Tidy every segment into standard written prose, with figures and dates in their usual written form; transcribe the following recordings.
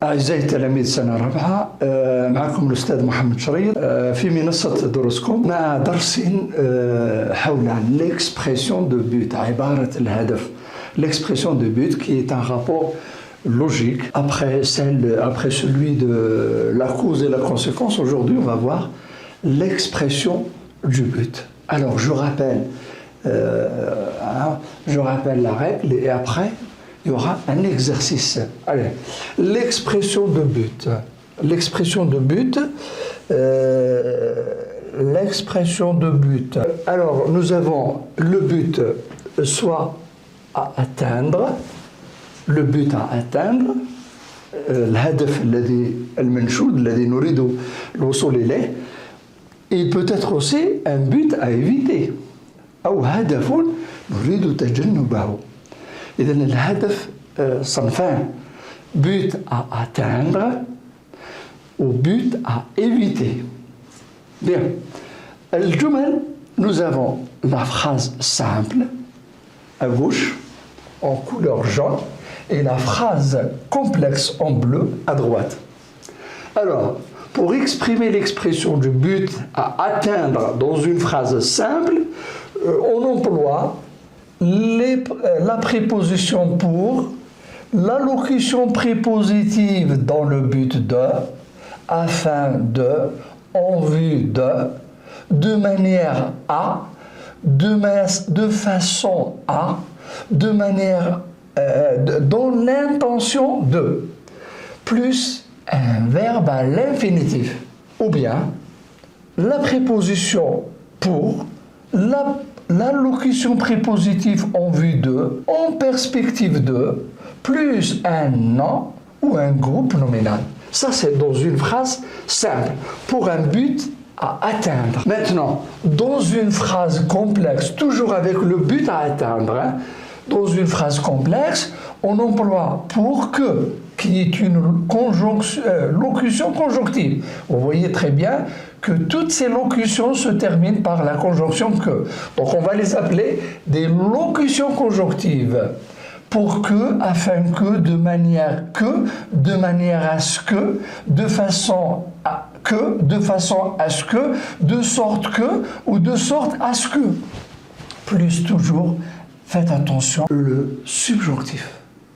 أعزائي التلاميذ سنة رابعة، معكم الأستاذ محمد شريط في منصة دروسكم مع درس حول l'expression de but، عبارة الهدف. L'expression de but qui est un rapport logique après celui de la cause et la conséquence. Aujourd'hui, on va voir l'expression du but. Alors, je rappelle la règle et après, il y aura un exercice. Allez, l'expression de but. L'expression de but. L'expression de but. Alors, nous avons le but soit à atteindre, le but à atteindre, الهدف الذي المنشود الذي نريد الوصول إليه. Il peut être aussi un but à éviter أو هدف نريد تجنبه. إذا الهدف صنفان: but à atteindre ou but à éviter. Bien. الجمل, nous avons la phrase simple à gauche en couleur jaune et la phrase complexe en bleu à droite. Alors, pour exprimer l'expression du but à atteindre dans une phrase simple, on emploie la préposition pour, la locution prépositive dans le but de, afin de, en vue de manière à, de façon à, de manière, dans l'intention de, plus un verbe à l'infinitif, ou bien la préposition pour, la locution prépositive en vue de, en perspective de, plus un nom ou un groupe nominal. Ça, c'est dans une phrase simple, pour un but à atteindre. Maintenant, dans une phrase complexe, toujours avec le but à atteindre, dans une phrase complexe, on emploie pour que, qui est une locution conjonctive. Vous voyez très bien que toutes ces locutions se terminent par la conjonction que. Donc on va les appeler des locutions conjonctives. Pour que, afin que, de manière à ce que, de façon à que, de façon à ce que, de sorte que, ou de sorte à ce que. Plus toujours, faites attention, le subjonctif.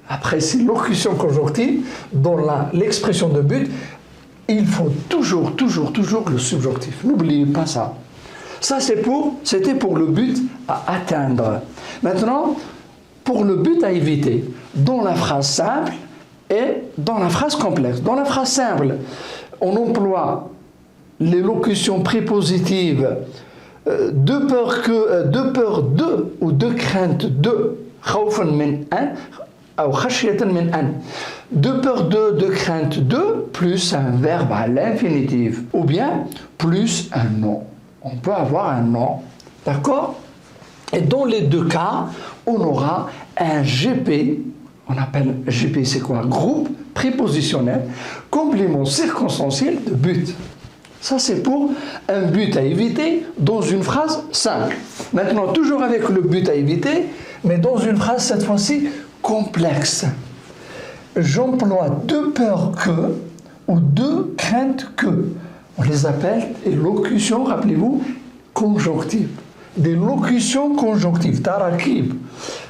Après ces locutions conjonctives, dans l'expression de but, il faut toujours le subjonctif. N'oubliez pas ça. Ça, c'était pour le but à atteindre. Maintenant, pour le but à éviter, dans la phrase simple et dans la phrase complexe. Dans la phrase simple, on emploie les locutions prépositives de peur de ou de crainte de, خوفاً من أن أو خشية من أن, de peur de crainte de, plus un verbe à l'infinitif, ou bien plus un nom. On peut avoir un nom, d'accord? Et dans les deux cas, on aura un GP, on appelle GP, c'est quoi? Groupe prépositionnel, complément circonstanciel de but. Ça, c'est pour un but à éviter dans une phrase simple. Maintenant, toujours avec le but à éviter, mais dans une phrase, cette fois-ci, complexe. J'emploie de peur que ou de crainte que. On les appelle des locutions, rappelez-vous, conjonctives. Des locutions conjonctives, tarakib,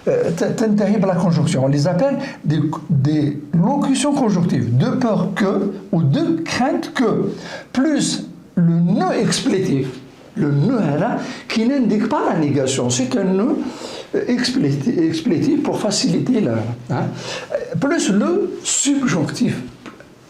la conjonction. On les appelle des locutions conjonctives, de peur que ou de crainte que, plus le nœud explétif. Le nœud là, qui n'indique pas la négation, c'est un nœud explétif pour faciliter la. Plus le subjonctif.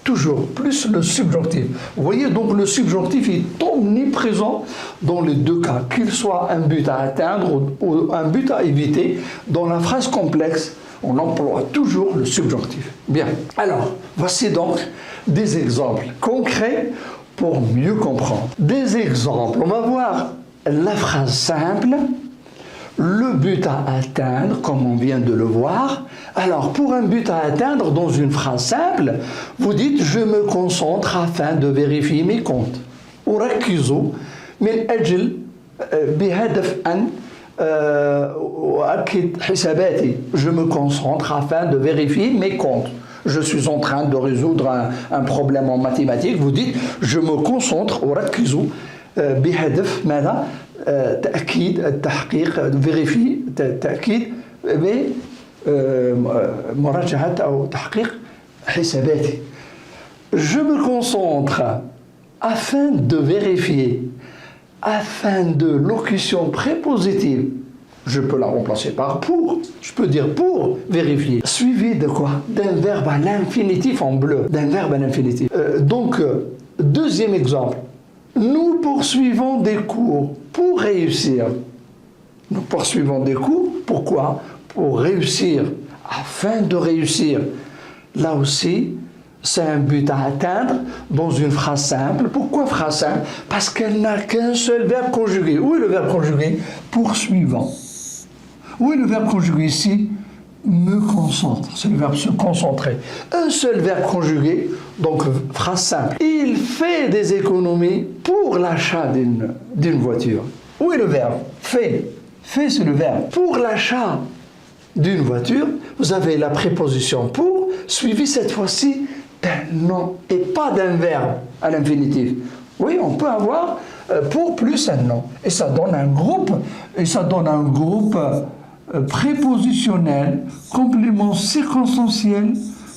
Toujours, plus le subjonctif. Vous voyez, donc le subjonctif est omniprésent dans les deux cas, qu'il soit un but à atteindre ou un but à éviter. Dans la phrase complexe, on emploie toujours le subjonctif. Bien, alors, voici donc des exemples concrets pour mieux comprendre. Des exemples, on va voir la phrase simple, le but à atteindre, comme on vient de le voir. Alors, pour un but à atteindre, dans une phrase simple, vous dites « Je me concentre afin de vérifier mes comptes ». أركز من أجل بهدف أن أؤكد حساباتي. Je me concentre afin de vérifier mes comptes. Je suis en train de résoudre un problème en mathématiques. Vous dites, je me concentre, وركزوا بهدف ماذا؟ تأكيد التحقيق vérifier تأكيد بمراجعة أو تحقيق حساباتي. Je me concentre afin de vérifier, afin de locution prépositive. Je peux la remplacer par pour. Je peux dire pour vérifier. Suivi de quoi? D'un verbe à l'infinitif en bleu. D'un verbe à l'infinitif. Donc, deuxième exemple. Nous poursuivons des cours pour réussir. Nous poursuivons des cours. Pourquoi? Pour réussir. Afin de réussir. Là aussi, c'est un but à atteindre dans une phrase simple. Pourquoi phrase simple? Parce qu'elle n'a qu'un seul verbe conjugué. Où est le verbe conjugué? Poursuivant. Où est le verbe conjugué ici? Me concentre. C'est le verbe se concentrer. Un seul verbe conjugué, donc phrase simple. Il fait des économies pour l'achat d'une voiture. Où est le verbe? Fait. Fait, c'est le verbe. Pour l'achat d'une voiture, vous avez la préposition pour, suivie cette fois-ci d'un nom et pas d'un verbe à l'infinitif. Oui, on peut avoir pour plus un nom. Et ça donne un groupe, prépositionnel, complément circonstanciel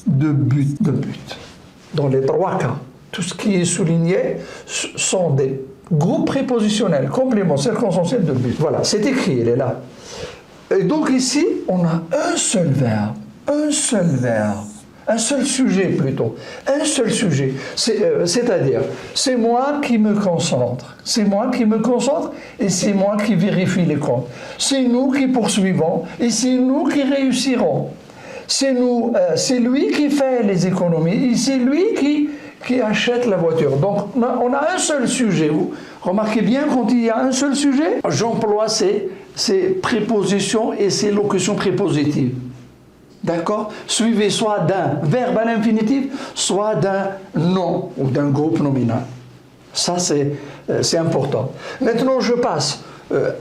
de but. Dans les trois cas, tout ce qui est souligné sont des groupes prépositionnels, complément circonstanciel de but. Voilà, c'est écrit, il est là. Et donc ici, on a un seul verbe, un seul sujet plutôt, un seul sujet, c'est-à-dire, c'est moi qui me concentre, et c'est moi qui vérifie les comptes, c'est nous qui poursuivons, et c'est nous qui réussirons, c'est lui qui fait les économies, et c'est lui qui achète la voiture. Donc on a un seul sujet. Vous remarquez bien, quand il y a un seul sujet, j'emploie ces prépositions et ces locutions prépositives. D'accord? Suivi soit d'un verbe à l'infinitif, soit d'un nom ou d'un groupe nominal. Ça, c'est important. Maintenant, je passe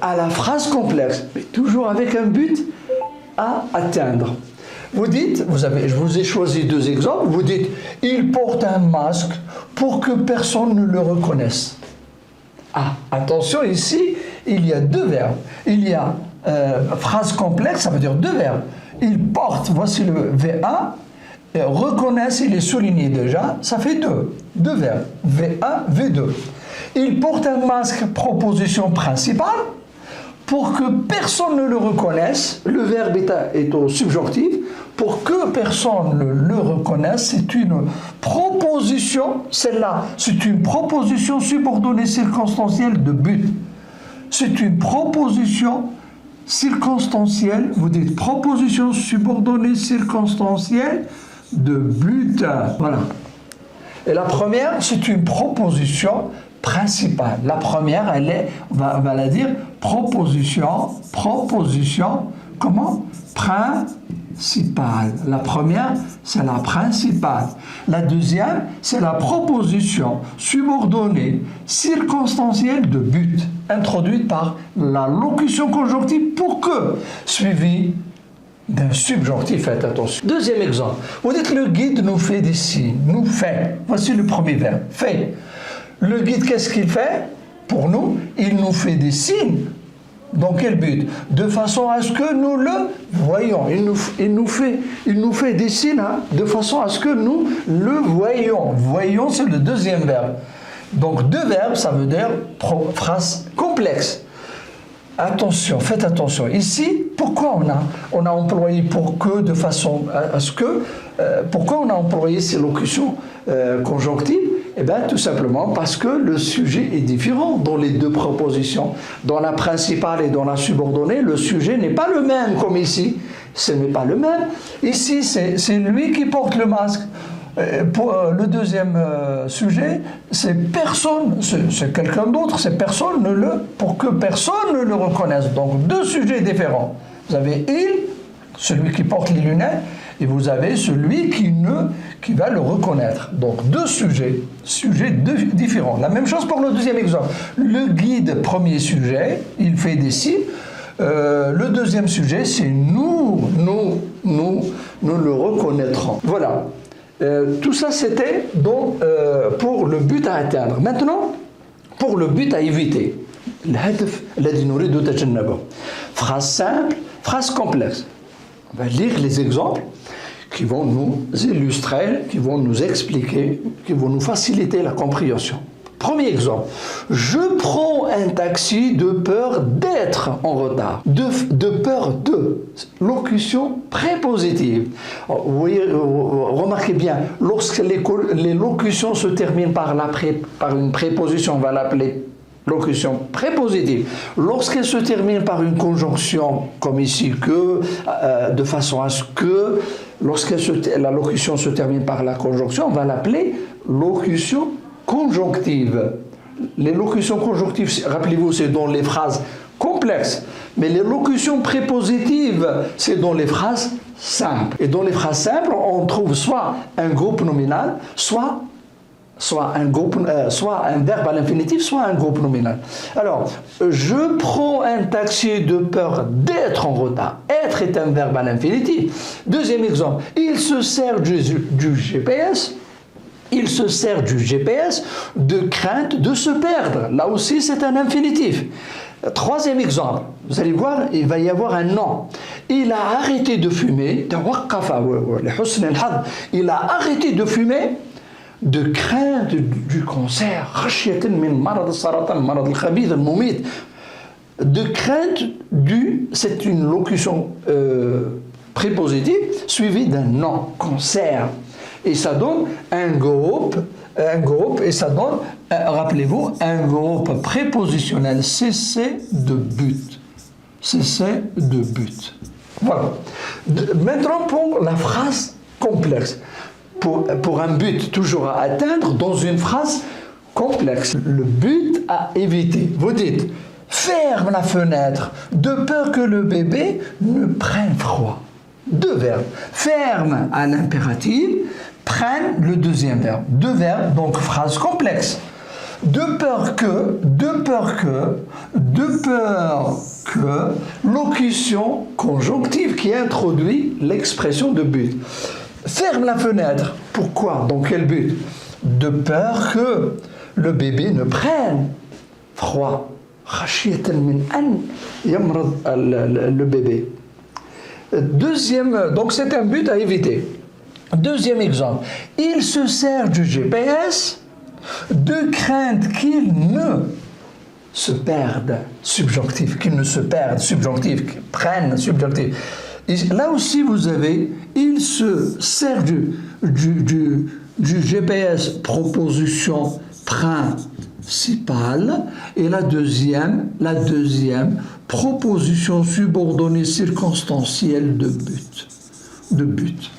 à la phrase complexe, mais toujours avec un but à atteindre. Vous dites, je vous ai choisi deux exemples, vous dites, il porte un masque pour que personne ne le reconnaisse. Ah, attention, ici, il y a deux verbes. Il y a phrase complexe, ça veut dire deux verbes. Il porte, voici le V1, et reconnaisse, il est souligné déjà, ça fait deux verbes, V1, V2. Il porte un masque, proposition principale, pour que personne ne le reconnaisse, le verbe est au subjonctif, pour que personne ne le reconnaisse, c'est une proposition, celle-là, c'est une proposition subordonnée circonstancielle de but. C'est une proposition circonstancielle, vous dites proposition subordonnée circonstancielle de but. Voilà. Et la première, c'est une proposition principale. La première, on va la dire proposition, comment? Principale. La première, c'est la principale. La deuxième, c'est la proposition subordonnée circonstancielle de but, introduite par la locution conjonctive pour que, suivie d'un subjonctif, faites attention. Deuxième exemple, vous dites le guide nous fait des signes, nous fait. Voici le premier verbe, fait. Le guide, qu'est-ce qu'il fait? Pour nous, il nous fait des signes. Dans quel but? De façon à ce que nous le voyons. Il nous fait des signes de façon à ce que nous le voyons. Voyons, c'est le deuxième verbe. Donc deux verbes, ça veut dire phrase complexe. Attention, faites attention. Ici, pourquoi on a employé pour que de façon à ce que... pourquoi on a employé ces locutions conjonctives? Eh bien, tout simplement parce que le sujet est différent dans les deux propositions. Dans la principale et dans la subordonnée, le sujet n'est pas le même comme ici. Ce n'est pas le même. Ici, c'est lui qui porte le masque. Pour le deuxième sujet, c'est personne, c'est quelqu'un d'autre, c'est personne pour que personne ne le reconnaisse. Donc deux sujets différents. Vous avez il, celui qui porte les lunettes, et vous avez celui qui va le reconnaître. Donc deux sujets différents. La même chose pour le deuxième exemple. Le guide, premier sujet, il fait des signes. Le deuxième sujet, c'est nous le reconnaîtrons. Voilà. Tout ça, c'était donc pour le but à atteindre. Maintenant, pour le but à éviter. الهدف الذي نريد تجنبه. Phrase simple, phrase complexe. On va lire les exemples qui vont nous illustrer, qui vont nous expliquer, qui vont nous faciliter la compréhension. Premier exemple, je prends un taxi de peur d'être en retard, de peur de, locution prépositive. Vous voyez, remarquez bien, lorsque les locutions se terminent par une préposition, on va l'appeler locution prépositive. Lorsqu'elle se termine par une conjonction, comme ici que, de façon à ce que, lorsque la locution se termine par la conjonction, on va l'appeler locution conjonctive. Les locutions conjonctives, rappelez-vous, c'est dans les phrases complexes, mais les locutions prépositives, c'est dans les phrases simples. Et dans les phrases simples, on trouve soit un groupe nominal, soit un verbe à l'infinitif, soit un groupe nominal. Alors, je prends un taxi de peur d'être en retard. Être est un verbe à l'infinitif. Deuxième exemple, il se sert du GPS. Il se sert du GPS de crainte de se perdre. Là aussi, c'est un infinitif. Troisième exemple, vous allez voir, il va y avoir un nom. Il a arrêté de fumer. Il a arrêté de fumer de crainte du cancer. De crainte du, c'est une locution prépositive suivie d'un nom, cancer. Et ça donne un groupe et ça donne, rappelez-vous, un groupe prépositionnel, cessez de but. Cessez de but. Voilà. Maintenant pour la phrase complexe. Pour un but toujours à atteindre dans une phrase complexe. Le but à éviter. Vous dites, ferme la fenêtre de peur que le bébé ne prenne froid. Deux verbes. Ferme à l'impératif, prenne le deuxième verbe. Deux verbes, donc phrase complexe. De peur que, locution conjonctive qui introduit l'expression de but. Ferme la fenêtre. Pourquoi? Dans quel but? De peur que le bébé ne prenne froid. Le bébé. Deuxième, donc c'est un but à éviter. Deuxième exemple, il se sert du GPS de crainte qu'il ne se perde, subjonctif, qu'il ne se perde, subjonctif, qu'il prenne, subjonctif. Et là aussi vous avez, il se sert du GPS, proposition principale, et la deuxième, proposition subordonnée circonstancielle de but.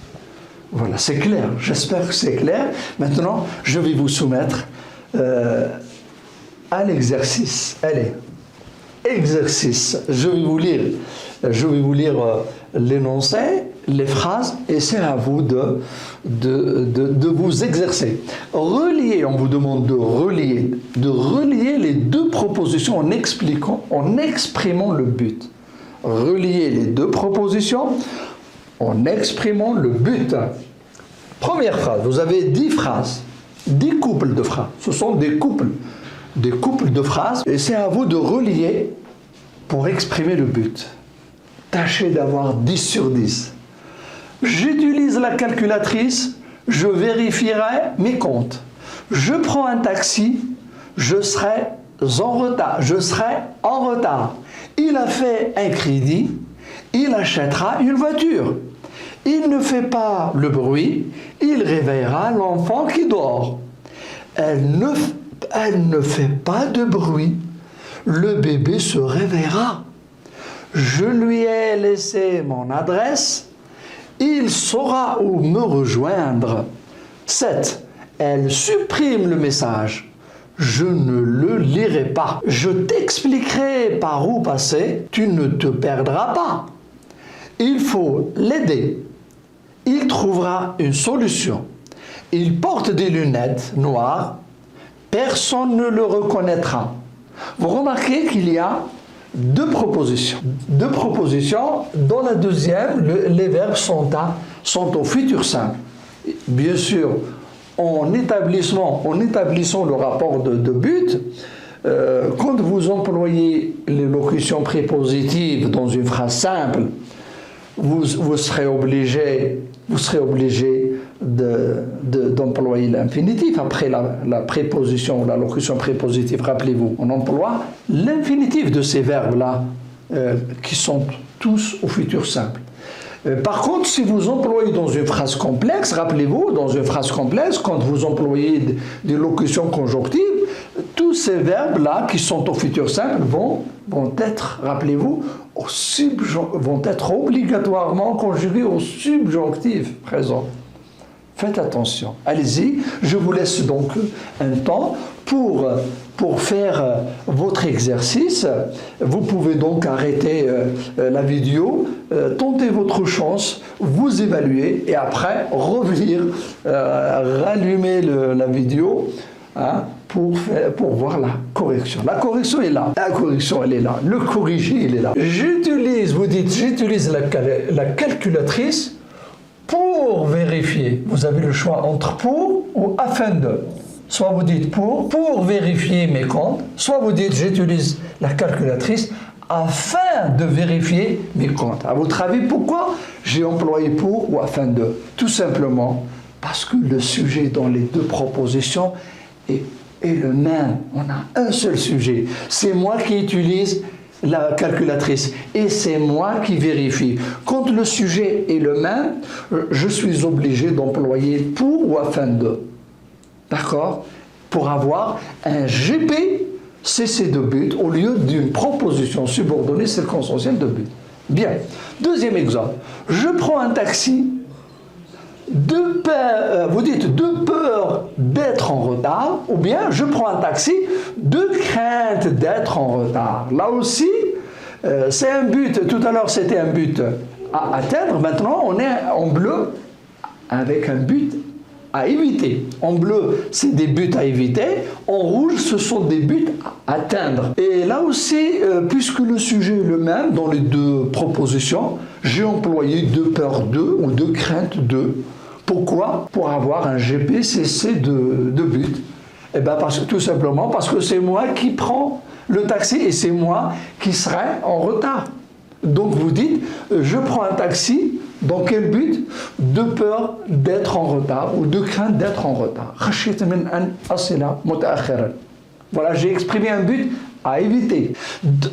Voilà, c'est clair, j'espère que c'est clair. Maintenant, je vais vous soumettre à l'exercice. Allez, exercice, je vais vous lire l'énoncé, les phrases, et c'est à vous de vous exercer. Relier, on vous demande de relier les deux propositions en exprimant le but. Relier les deux propositions en exprimant le but. Première phrase, vous avez 10 phrases, 10 couples de phrases. Ce sont des couples de phrases, et c'est à vous de relier pour exprimer le but. Tâchez d'avoir 10 sur 10. J'utilise la calculatrice, je vérifierai mes comptes. Je prends un taxi, je serai en retard. Il a fait un crédit, il achètera une voiture. Il ne fait pas le bruit, il réveillera l'enfant qui dort. Elle ne fait pas de bruit, le bébé se réveillera. Je lui ai laissé mon adresse, il saura où me rejoindre. 7. Elle supprime le message. Je ne le lirai pas. Je t'expliquerai par où passer, tu ne te perdras pas. Il faut l'aider. Il trouvera une solution. Il porte des lunettes noires. Personne ne le reconnaîtra. Vous remarquez qu'il y a deux propositions. Deux propositions. Dans la deuxième, les verbes sont au futur simple. Bien sûr, en établissant le rapport de but, quand vous employez les locutions prépositives dans une phrase simple, vous serez obligé d'employer l'infinitif après la préposition, la locution prépositive. Rappelez-vous, on emploie l'infinitif de ces verbes-là qui sont tous au futur simple. Par contre, si vous employez dans une phrase complexe, rappelez-vous, dans une phrase complexe, quand vous employez des locutions conjonctives, tous ces verbes-là qui sont au futur simple vont être, rappelez-vous, vont être obligatoirement conjugués au subjonctif présent. Faites attention. Allez-y, je vous laisse donc un temps pour faire votre exercice. Vous pouvez donc arrêter la vidéo, tenter votre chance, vous évaluer et après revenir rallumer la vidéo pour voir la correction. La correction est là. La correction, elle est là. Le corrigé, il est là. J'utilise la calculatrice pour vérifier. Vous avez le choix entre pour ou afin de. Soit vous dites pour vérifier mes comptes, soit vous dites j'utilise la calculatrice afin de vérifier mes comptes. À votre avis, pourquoi j'ai employé pour ou afin de? Tout simplement parce que le sujet dans les deux propositions est le même. On a un seul sujet. C'est moi qui utilise la calculatrice et c'est moi qui vérifie. Quand le sujet est le même, je suis obligé d'employer pour ou afin de. D'accord? Pour avoir un GP CC de but au lieu d'une proposition subordonnée circonstancielle de but. Bien. Deuxième exemple. Je prends un taxi vous dites de peur d'être en retard, ou bien je prends un taxi de crainte d'être en retard. Là aussi, c'est un but. Tout à l'heure, c'était un but à atteindre. Maintenant, on est en bleu avec un but à éviter. En bleu, c'est des buts à éviter. En rouge, ce sont des buts à atteindre. Et là aussi, puisque le sujet est le même dans les deux propositions, j'ai employé de peur de ou de crainte de. Pourquoi? Pour avoir un GPCC de but. Eh bien, tout simplement parce que c'est moi qui prends le taxi et c'est moi qui serai en retard. Donc vous dites, je prends un taxi, dans quel but? De peur d'être en retard ou de crainte d'être en retard. Voilà, j'ai exprimé un but à éviter.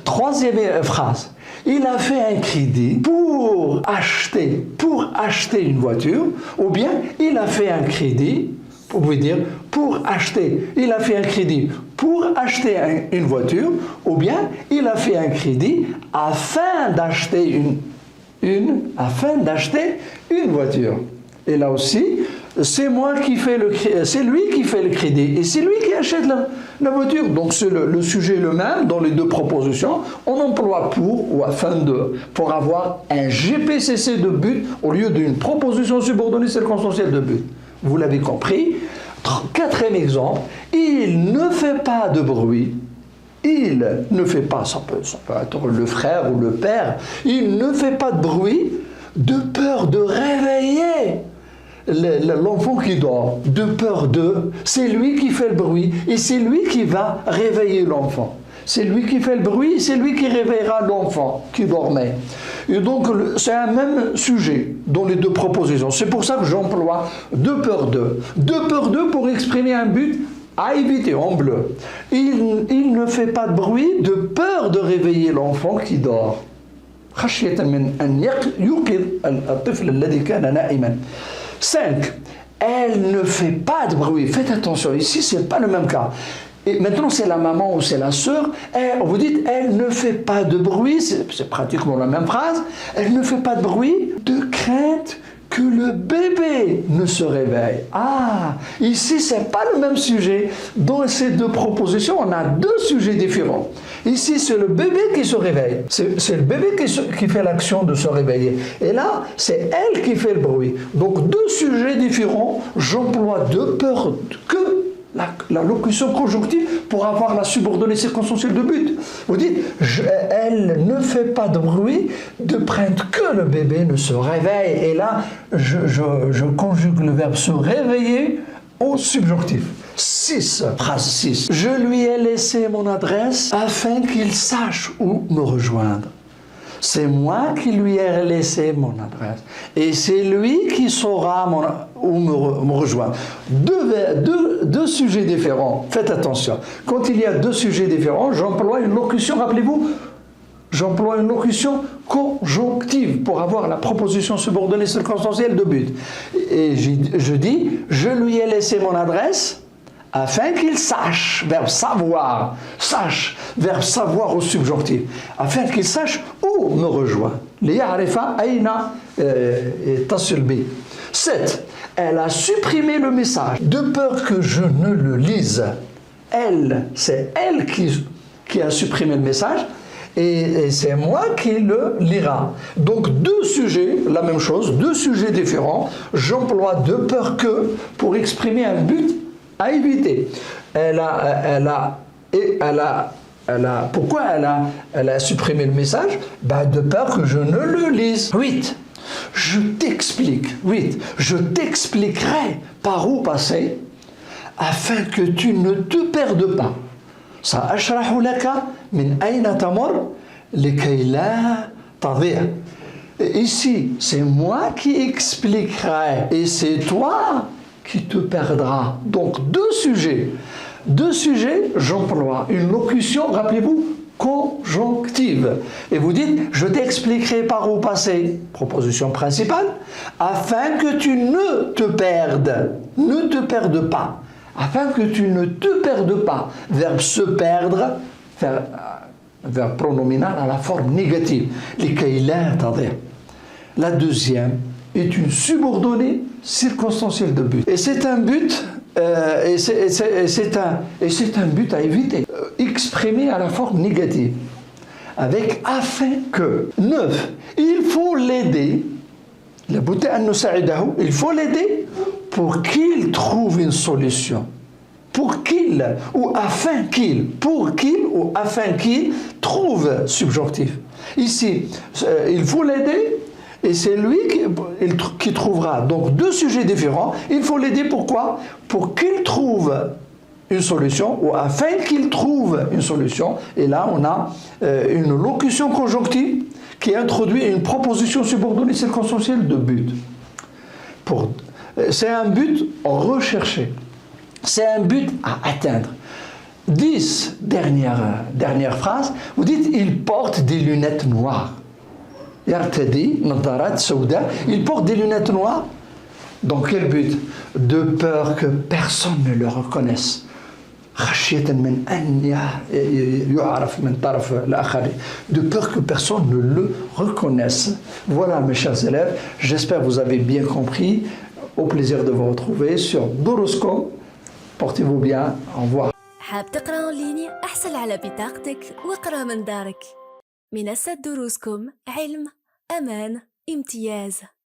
Troisième phrase. Il a fait un crédit pour acheter une voiture, ou bien il a fait un crédit, vous pouvez dire pour acheter, il a fait un crédit pour acheter une voiture, ou bien il a fait un crédit afin d'acheter afin d'acheter une voiture. Et là aussi, c'est lui qui fait le crédit et c'est lui qui achète la voiture. Donc c'est le sujet le même dans les deux propositions. On emploie pour ou afin de, pour avoir un GPCC de but au lieu d'une proposition subordonnée circonstancielle de but. Vous l'avez compris. Quatrième exemple, il ne fait pas de bruit. Il ne fait pas, ça peut être le frère ou le père, il ne fait pas de bruit de peur de réveiller l'enfant qui dort, de peur de, c'est lui qui fait le bruit et c'est lui qui va réveiller l'enfant. C'est lui qui fait le bruit, c'est lui qui réveillera l'enfant qui dormait. Et donc, c'est un même sujet dans les deux propositions. C'est pour ça que j'emploie de peur de. De peur de pour exprimer un but à éviter en bleu. Il ne fait pas de bruit de peur de réveiller l'enfant qui dort. 5. Elle ne fait pas de bruit. Faites attention, ici, ce n'est pas le même cas. Et maintenant, c'est la maman ou c'est la sœur. Vous dites, elle ne fait pas de bruit. C'est pratiquement la même phrase. Elle ne fait pas de bruit de crainte que le bébé ne se réveille. Ah, ici, ce n'est pas le même sujet. Dans ces deux propositions, on a deux sujets différents. Ici, c'est le bébé qui se réveille. C'est le bébé qui fait l'action de se réveiller. Et là, c'est elle qui fait le bruit. Donc, deux sujets différents. J'emploie de peur que la locution conjonctive pour avoir la subordonnée circonstancielle de but. Vous dites, elle ne fait pas de bruit de crainte que le bébé ne se réveille. Et là, je conjugue le verbe se réveiller au subjonctif. 6, phrase 6. Je lui ai laissé mon adresse afin qu'il sache où me rejoindre. C'est moi qui lui ai laissé mon adresse. Et c'est lui qui saura où me rejoindre. Deux sujets différents. Faites attention. Quand il y a deux sujets différents, j'emploie une locution, rappelez-vous, j'emploie une locution conjonctive pour avoir la proposition subordonnée circonstancielle de but. Et je dis, je lui ai laissé mon adresse afin qu'il sache, verbe savoir, sache, verbe savoir au subjonctif, afin qu'il sache où me rejoindre. Liya'rifa ayna tasil bi. 7. Elle a supprimé le message de peur que je ne le lise. Elle, c'est elle qui a supprimé le message et c'est moi qui le lira. Donc deux sujets, la même chose, deux sujets différents. J'emploie de peur que pour exprimer un but à éviter. Pourquoi elle a supprimé le message? De peur que je ne le lise. 8. Je t'explique. 8. Je t'expliquerai par où passer afin que tu ne te perdes pas. سأشرح لك من أين تمر لكي لا تضيع. Ici, c'est moi qui expliquerai et c'est toi qui te perdras. Donc deux sujets, j'emploie une locution, rappelez-vous, conjonctive. Et vous dites, je t'expliquerai par où passer, proposition principale, afin que tu ne te perdes pas. Afin que tu ne te perdes pas. Verbe se perdre, verbe pronominal à la forme négative. La deuxième est une subordonnée circonstancielle de but. Et c'est un but, c'est un but à éviter, exprimé à la forme négative. Avec afin que. 9. Il faut l'aider. Il faut l'aider pour qu'il trouve une solution. Pour qu'il ou afin qu'il. Pour qu'il ou afin qu'il trouve subjonctif. Ici, il faut l'aider et c'est lui qui trouvera. Donc deux sujets différents. Il faut l'aider pourquoi? Pour qu'il trouve une solution ou afin qu'il trouve une solution. Et là, on a une locution conjonctive qui introduit une proposition subordonnée circonstancielle de but. C'est un but recherché. C'est un but à atteindre. 10, dernière phrase, vous dites, il porte des lunettes noires. Yartadi, nadarat, souda, il porte des lunettes noires. Dans quel but? De peur que personne ne le reconnaisse. De peur que personne ne le reconnaisse. Voilà mes chers élèves, j'espère que vous avez bien compris. Au plaisir de vous retrouver sur Duruscom. Portez-vous bien, au revoir. حاب تقرأ أونلاين؟ احصل على بطاقتك واقرأ من دارك. منصة دروسكم، علم، أمان، امتياز.